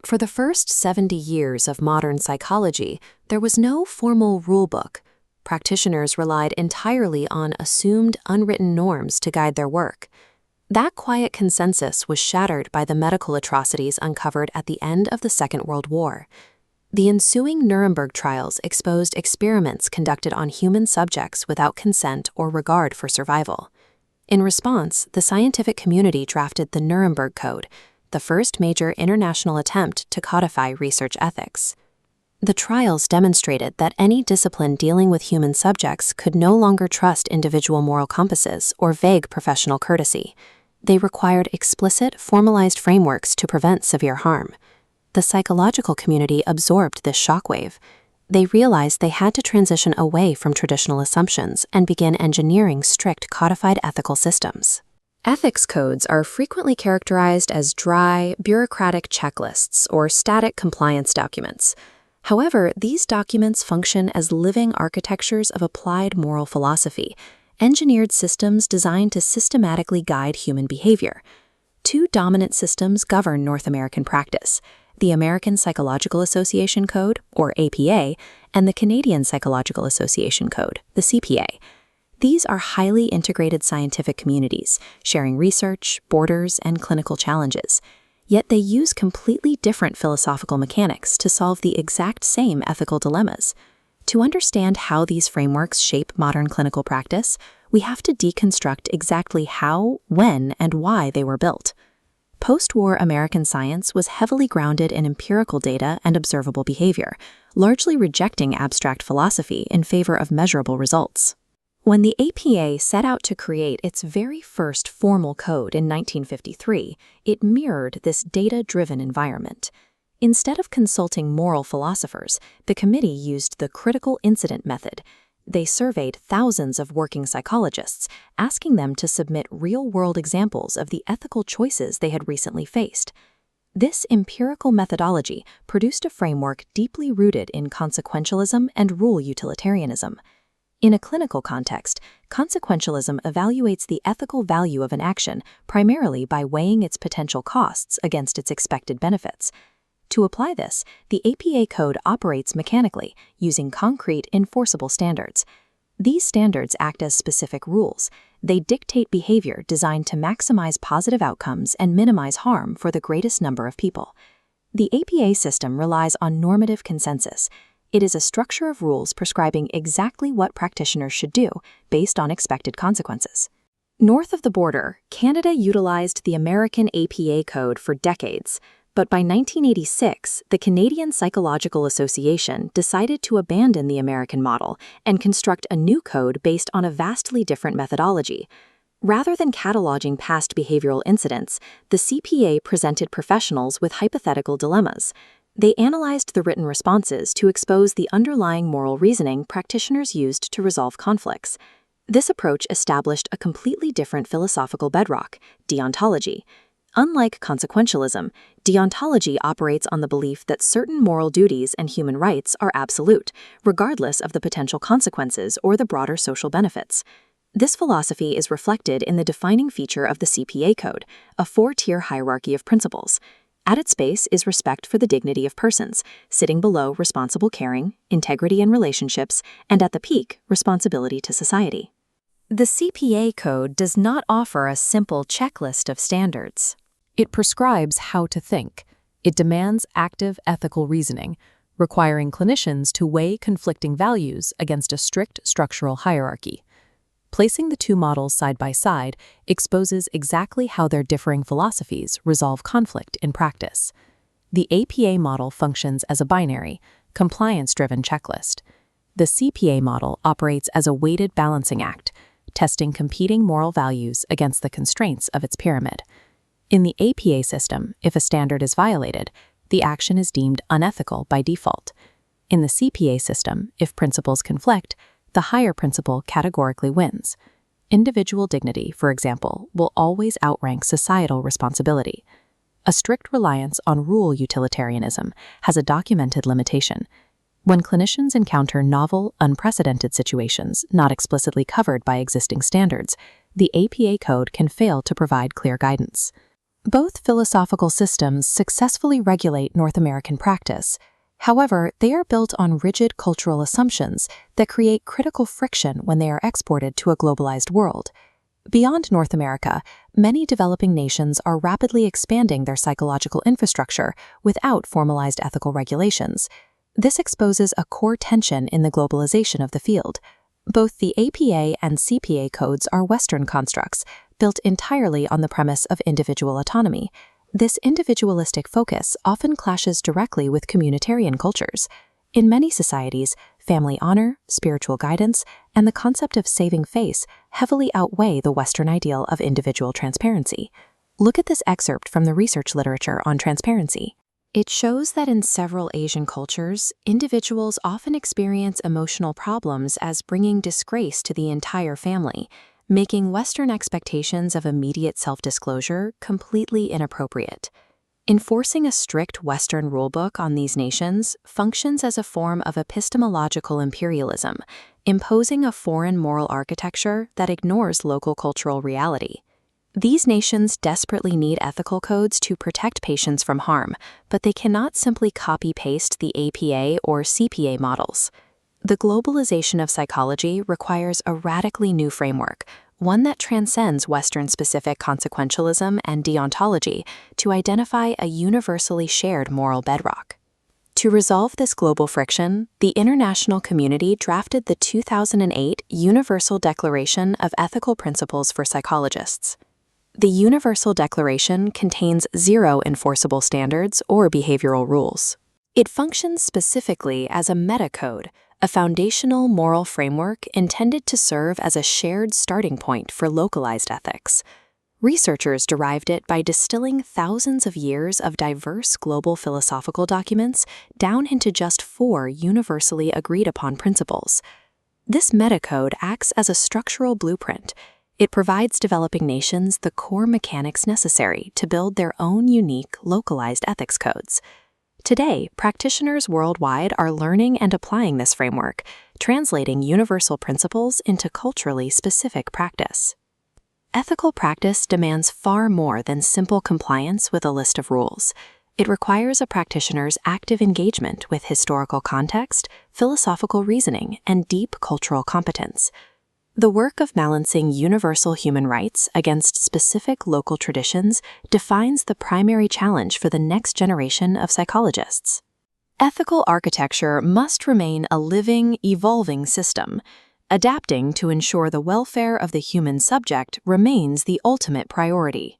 For the first 70 years of modern psychology, there was no formal rulebook. Practitioners relied entirely on assumed, unwritten norms to guide their work. That quiet consensus was shattered by the medical atrocities uncovered at the end of the Second World War. The ensuing Nuremberg trials exposed experiments conducted on human subjects without consent or regard for survival. In response, the scientific community drafted the Nuremberg Code, the first major international attempt to codify research ethics. The trials demonstrated that any discipline dealing with human subjects could no longer trust individual moral compasses or vague professional courtesy. They required explicit, formalized frameworks to prevent severe harm. The psychological community absorbed this shockwave. They realized they had to transition away from traditional assumptions and begin engineering strict codified ethical systems. Ethics codes are frequently characterized as dry, bureaucratic checklists or static compliance documents. However, these documents function as living architectures of applied moral philosophy, engineered systems designed to systematically guide human behavior. Two dominant systems govern North American practice: the American Psychological Association Code, or APA, and the Canadian Psychological Association Code, the CPA. These are highly integrated scientific communities, sharing research, borders, and clinical challenges. Yet they use completely different philosophical mechanics to solve the exact same ethical dilemmas. To understand how these frameworks shape modern clinical practice, we have to deconstruct exactly how, when, and why they were built. Post-war American science was heavily grounded in empirical data and observable behavior, largely rejecting abstract philosophy in favor of measurable results. When the APA set out to create its very first formal code in 1953, it mirrored this data-driven environment. Instead of consulting moral philosophers, the committee used the critical incident method. They surveyed thousands of working psychologists, asking them to submit real-world examples of the ethical choices they had recently faced. This empirical methodology produced a framework deeply rooted in consequentialism and rule utilitarianism. In a clinical context, consequentialism evaluates the ethical value of an action primarily by weighing its potential costs against its expected benefits. To apply this, the APA code operates mechanically, using concrete, enforceable standards. These standards act as specific rules. They dictate behavior designed to maximize positive outcomes and minimize harm for the greatest number of people. The APA system relies on normative consensus. It is a structure of rules prescribing exactly what practitioners should do based on expected consequences. North of the border, Canada utilized the American APA code for decades, but by 1986, the Canadian Psychological Association decided to abandon the American model and construct a new code based on a vastly different methodology. Rather than cataloging past behavioral incidents, the CPA presented professionals with hypothetical dilemmas. They analyzed the written responses to expose the underlying moral reasoning practitioners used to resolve conflicts. This approach established a completely different philosophical bedrock, deontology. Unlike consequentialism, deontology operates on the belief that certain moral duties and human rights are absolute, regardless of the potential consequences or the broader social benefits. This philosophy is reflected in the defining feature of the CPA code, a four-tier hierarchy of principles. At its base is respect for the dignity of persons, sitting below responsible caring, integrity in relationships, and at the peak, responsibility to society. The CPA code does not offer a simple checklist of standards. It prescribes how to think. It demands active ethical reasoning, requiring clinicians to weigh conflicting values against a strict structural hierarchy. Placing the two models side by side exposes exactly how their differing philosophies resolve conflict in practice. The APA model functions as a binary, compliance-driven checklist. The CPA model operates as a weighted balancing act, testing competing moral values against the constraints of its pyramid. In the APA system, if a standard is violated, the action is deemed unethical by default. In the CPA system, if principles conflict, the higher principle categorically wins. Individual dignity, for example, will always outrank societal responsibility. A strict reliance on rule utilitarianism has a documented limitation. When clinicians encounter novel, unprecedented situations not explicitly covered by existing standards, the APA code can fail to provide clear guidance. Both philosophical systems successfully regulate North American practice. However, they are built on rigid cultural assumptions that create critical friction when they are exported to a globalized world. Beyond North America, many developing nations are rapidly expanding their psychological infrastructure without formalized ethical regulations. This exposes a core tension in the globalization of the field. Both the APA and CPA codes are Western constructs, built entirely on the premise of individual autonomy. This individualistic focus often clashes directly with communitarian cultures. In many societies, family honor, spiritual guidance, and the concept of saving face heavily outweigh the Western ideal of individual transparency. Look at this excerpt from the research literature on transparency. It shows that in several Asian cultures, individuals often experience emotional problems as bringing disgrace to the entire family, making Western expectations of immediate self-disclosure completely inappropriate. Enforcing a strict Western rulebook on these nations functions as a form of epistemological imperialism, imposing a foreign moral architecture that ignores local cultural reality. These nations desperately need ethical codes to protect patients from harm, but they cannot simply copy-paste the APA or CPA models. The globalization of psychology requires a radically new framework, one that transcends Western-specific consequentialism and deontology to identify a universally shared moral bedrock. To resolve this global friction, the international community drafted the 2008 Universal Declaration of Ethical Principles for Psychologists. The Universal Declaration contains 0 enforceable standards or behavioral rules. It functions specifically as a meta-code, a foundational moral framework intended to serve as a shared starting point for localized ethics. Researchers derived it by distilling thousands of years of diverse global philosophical documents down into just 4 universally agreed-upon principles. This meta-code acts as a structural blueprint. It provides developing nations the core mechanics necessary to build their own unique, localized ethics codes. Today, practitioners worldwide are learning and applying this framework, translating universal principles into culturally specific practice. Ethical practice demands far more than simple compliance with a list of rules. It requires a practitioner's active engagement with historical context, philosophical reasoning, and deep cultural competence. The work of balancing universal human rights against specific local traditions defines the primary challenge for the next generation of psychologists. Ethical architecture must remain a living, evolving system, adapting to ensure the welfare of the human subject remains the ultimate priority.